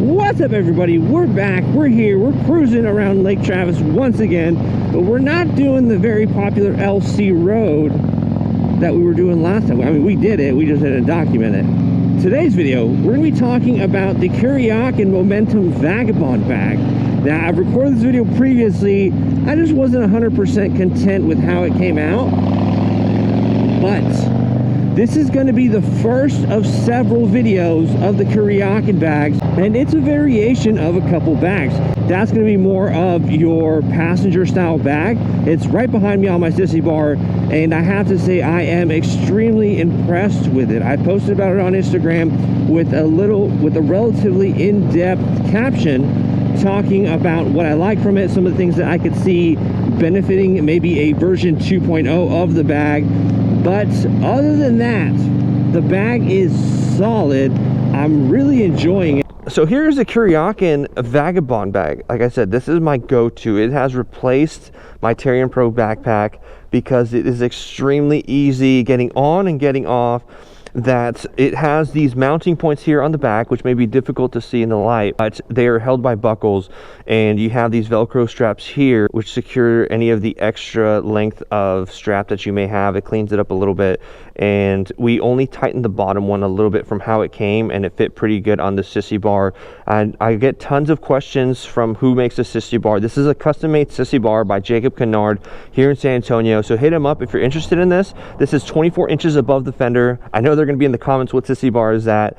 What's up, everybody? We're back. We're here. We're cruising around Lake Travis once again, but we're not doing the very popular LC road that we were doing last time. I mean, we did it. We just didn't document it. Today's video, we're going to be talking about the Kuryakyn Momentum Vagabond bag. Now, I've recorded this video previously. I just wasn't 100% content with how it came out, but this is going to be the first of several videos of the Kuryakyn bags, and it's a variation of a couple bags. That's going to be more of your passenger style bag. It's right behind me on my sissy bar, and I have to say I am extremely impressed with it. I posted about it on Instagram with a relatively in-depth caption talking about what I like from it, some of the things that I could see benefiting maybe a version 2.0 of the bag. But other than that, the bag is solid. I'm really enjoying it. So here's the Kuryakyn Vagabond bag. Like I said, this is my go-to. It has replaced my Terrian Pro backpack because it is extremely easy getting on and getting off. That it has these mounting points here on the back, which may be difficult to see in the light, but they are held by buckles, and you have these Velcro straps here which secure any of the extra length of strap that you may have. It cleans it up a little bit, and we only tightened the bottom one a little bit from how it came, and it fit pretty good on the sissy bar. And I get tons of questions from who makes a sissy bar. This is a custom-made sissy bar by Jacob Kennard here in San Antonio, so hit him up if you're interested in this. This is 24 inches above the fender. I know they're going to be in the comments what sissy bar is that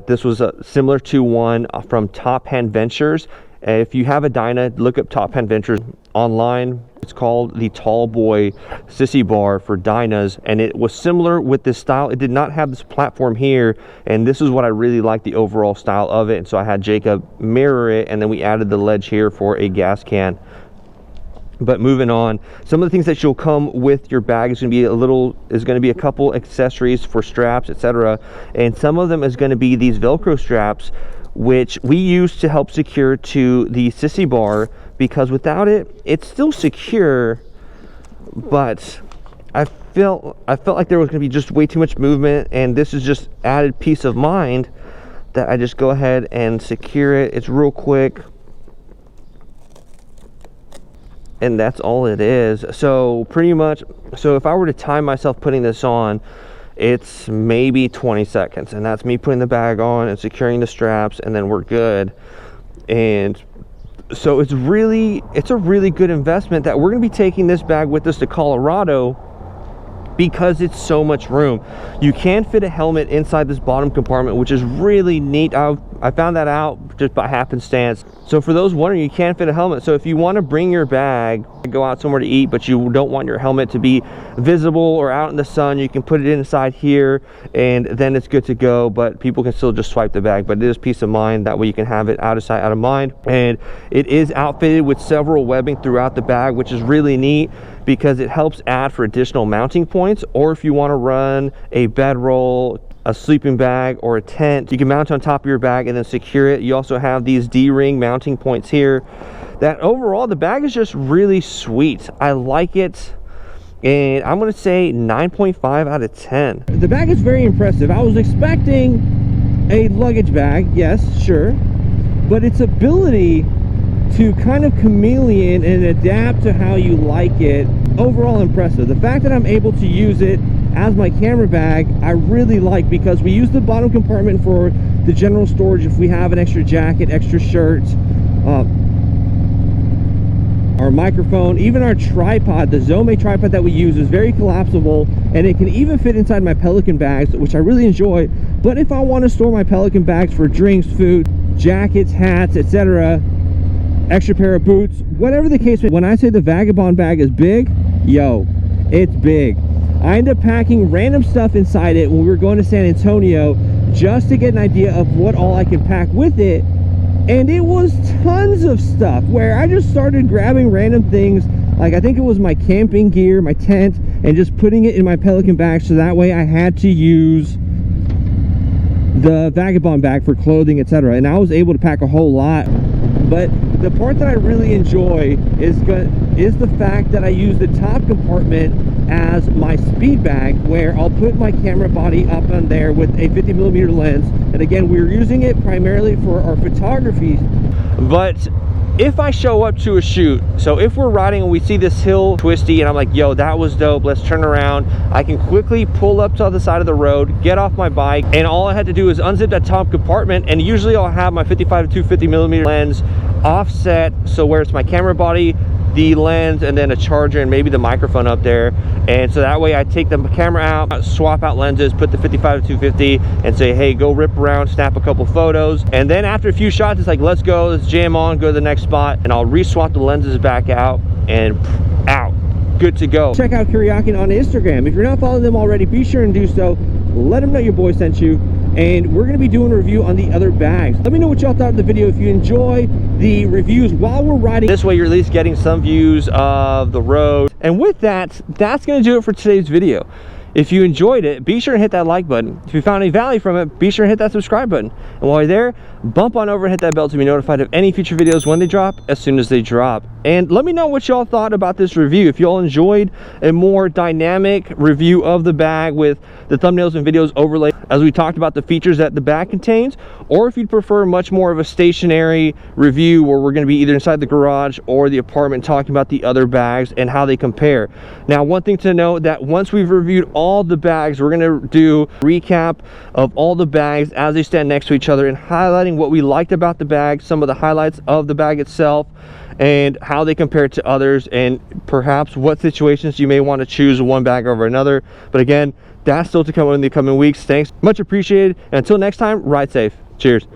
this was similar to one from Top Hand Ventures. If you have a Dyna, look up Top Hand Ventures online. It's called the Tall Boy Sissy Bar for Dynas, and it was similar with this style. It did not have this platform here, and this is what I really like, the overall style of it. And so I had Jacob mirror it, and then we added the ledge here for a gas can. But moving on, some of the things that you'll come with your bag is going to be a couple accessories for straps, etc. And some of them is going to be these Velcro straps, which we use to help secure to the sissy bar, because without it, it's still secure, but I felt like there was going to be just way too much movement, and this is just added peace of mind that I just go ahead and secure it. It's real quick, and that's all it is. So pretty much, so if I were to time myself putting this on, it's maybe 20 seconds, and that's me putting the bag on and securing the straps, and then we're good. And so it's a really good investment that we're going to be taking this bag with us to Colorado, because it's so much room. You can fit a helmet inside this bottom compartment, which is really neat. I found that out just by happenstance. So for those wondering, you can fit a helmet. So if you want to bring your bag, go out somewhere to eat, but you don't want your helmet to be visible or out in the sun, you can put it inside here, and then it's good to go. But people can still just swipe the bag, but it is peace of mind. That way you can have it out of sight, out of mind. And it is outfitted with several webbing throughout the bag, which is really neat, because it helps add for additional mounting points. Or if you want to run a bedroll, a sleeping bag, or a tent, you can mount on top of your bag and then secure it. You also have these D-ring mounting points here. That overall, the bag is just really sweet. I like it, and I'm going to say 9.5 out of 10. The bag is very impressive. I was expecting a luggage bag, yes, sure, but its ability to kind of chameleon and adapt to how you like it, overall impressive. The fact that I'm able to use it as my camera bag, I really like, because we use the bottom compartment for the general storage if we have an extra jacket, extra shirts, our microphone, even our tripod. The Zome tripod that we use is very collapsible, and it can even fit inside my Pelican bags, which I really enjoy. But if I want to store my Pelican bags for drinks, food, jackets, hats, etc., extra pair of boots, whatever the case, when I say the Vagabond bag is big, yo, it's big. I ended up packing random stuff inside it when we were going to San Antonio, just to get an idea of what all I can pack with it. And it was tons of stuff, where I just started grabbing random things, like I think it was my camping gear, my tent, and just putting it in my Pelican bag, so that way I had to use the Vagabond bag for clothing, etc. And I was able to pack a whole lot. But the part that I really enjoy is the fact that I use the top compartment as my speed bag, where I'll put my camera body up on there with a 50mm lens. And again, we're using it primarily for our photography. But if I show up to a shoot, so if we're riding and we see this hill twisty and I'm like, yo, that was dope, let's turn around, I can quickly pull up to the side of the road, get off my bike, and all I had to do is unzip that top compartment, and usually I'll have my 55 to 250mm lens offset, so where it's my camera body, the lens, and then a charger and maybe the microphone up there. And so that way I take the camera out, swap out lenses, put the 55 to 250 and say, hey, go rip around, snap a couple photos. And then after a few shots, it's like, let's go, let's jam on, go to the next spot, and I'll re-swap the lenses back out and out. Good to go. Check out Kuryakyn on Instagram. If you're not following them already, be sure and do so. Let them know your boy sent you. And we're going to be doing a review on the other bags. Let me know what y'all thought of the video. If you enjoy the reviews while we're riding, this way you're at least getting some views of the road. And with that, that's going to do it for today's video. If you enjoyed it, be sure to hit that like button. If you found any value from it, be sure to hit that subscribe button. And while you're there, bump on over and hit that bell to be notified of any future videos when they drop, as soon as they drop. And let me know what y'all thought about this review. If y'all enjoyed a more dynamic review of the bag with the thumbnails and videos overlaid as we talked about the features that the bag contains, or if you'd prefer much more of a stationary review where we're going to be either inside the garage or the apartment talking about the other bags and how they compare. Now, one thing to note, that once we've reviewed all the bags, we're going to do a recap of all the bags as they stand next to each other and highlighting what we liked about the bag, some of the highlights of the bag itself, and how they compare to others, and perhaps what situations you may want to choose one bag over another. But again, that's still to come in the coming weeks. Thanks, much appreciated, and until next time, ride safe. Cheers.